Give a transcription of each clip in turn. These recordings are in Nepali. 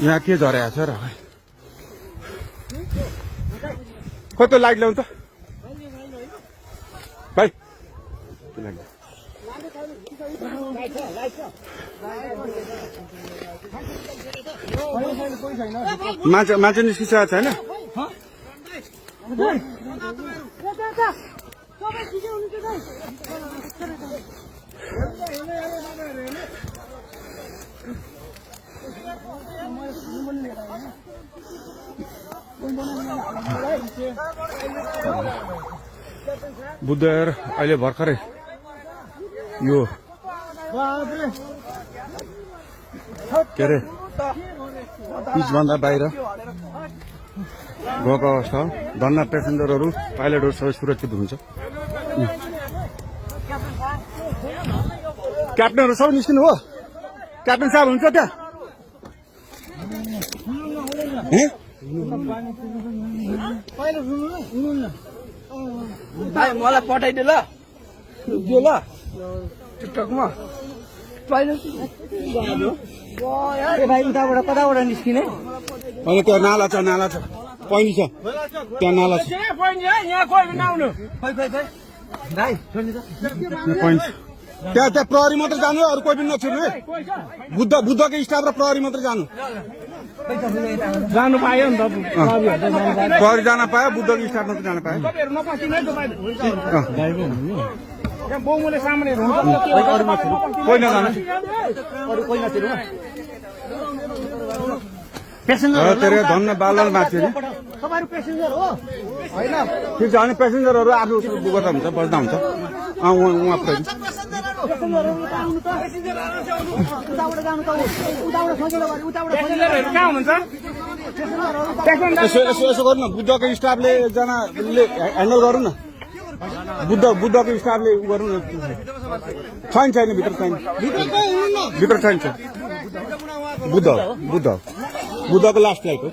यहाँ के झरेको छ र खोइ त लाइट ल्याउनु त भाइ मान्छे निस्किसकेको छैन बुद्धर अहिले भर्खरै यो के अरे पिचभन्दा बाहिर गएको अवस्था धन्न पेसेन्जरहरू पाइलटहरू सबै सुरक्षित हुन्छ क्याप्टनहरू सबै निस्किनु हो क्याप्टन साहब हुन्छ त्यहाँ भाइ मलाई पठाइदियो ल दियो ल टिकटकमा भाइ उताबाट कताबाट निस्किने अनि त्यो नाला छ पैनी छ त्यहाँ नाला छ त्यहाँ प्रहरी मात्रै जानु अरू कोही पनि नछिर्नु है बुद्धको स्टाफ र प्रहरी मात्रै जानु पायो नि त प्रहरी जान पायो बुद्धको स्टाफ मात्रै जान पायो कोही नजानु धन्न बालल माथि ठिक छ अनि पेसेन्जरहरू आफू गर्दा हुन्छ बस्दा हुन्छ उहाँ यसो गर्नु न बुद्धको स्टाफले एकजनाले ह्यान्डल गर्नु न बुद्धको स्टाफले उ गर्नु न छैन भित्र छैन बुद्धको लास्ट फ्लाइट हो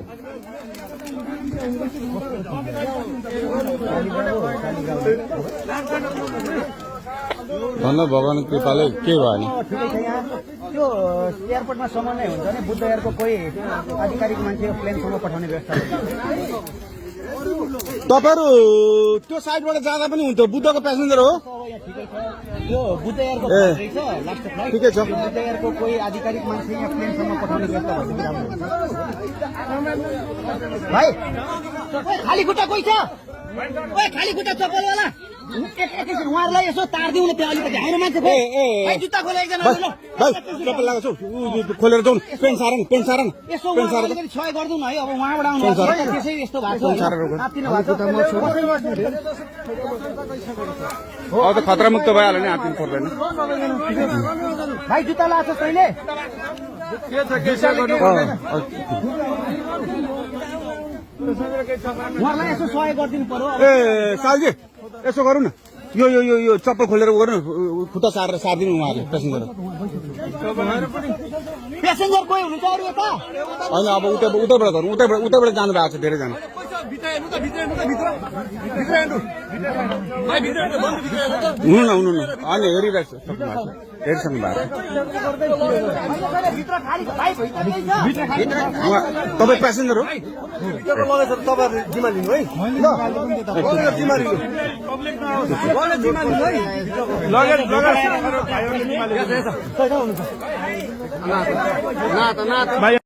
धन्न भगवान कृपाले के भयो नि त्यो एयरपोर्टमा समन्वय हुन्छ भने बुद्ध एयरको कोही आधिकारिक मान्छे प्लेनसम्म पठाउने व्यवस्था तपाईहरु त्यो साइडबाट जाँदा पनि हुन्छ बुद्धको प्यासेन्जर हो यो बुद्ध एयरको लास्ट फ्लाइट ठिकै छ बुद्ध एयरको कोही आधिकारिक मान्छे यहाँ प्लेनसम्म पठाउने व्यवस्था भाइ खाली खुट्टा कोही छ खाली खुट्टा चप्पलवाला उहाँहरूलाई यसो तारिदिउँ न त्यहाँ अलिकति हाम्रो मान्छे जुत्ता खोले एकजना चप्पल लगाएको छु खोलेर जाउँ पेन्ट सार यसो अलिकति सहयोग गरिदिउँ न है अब उहाँबाट आउनु त्यसै यस्तो भएको अब त खतरा मुक्त भइहाल्यो नि हात्तिनु पर्दैन भाइ जुत्ता लगाएको छ तैँले उहाँहरूलाई यसो सहयोग गरिदिनु पर्यो ए सालजी यसो गरौँ न यो चप्पल खोलेर गर्नु खुट्टा सारिदिनु उहाँहरूले पेसेन्जर कोही हुनुहुन्छ अरू यता होइन अब उतैबाट गरौँ उतैबाट जानु भएको छ धेरैजना हुनु न होइन हेरिरहेको छ हेरिसक्नु भएको तपाईँ प्यासेन्जर हो तपाईँ जिम्मा लिनु है जिम्मा लिनु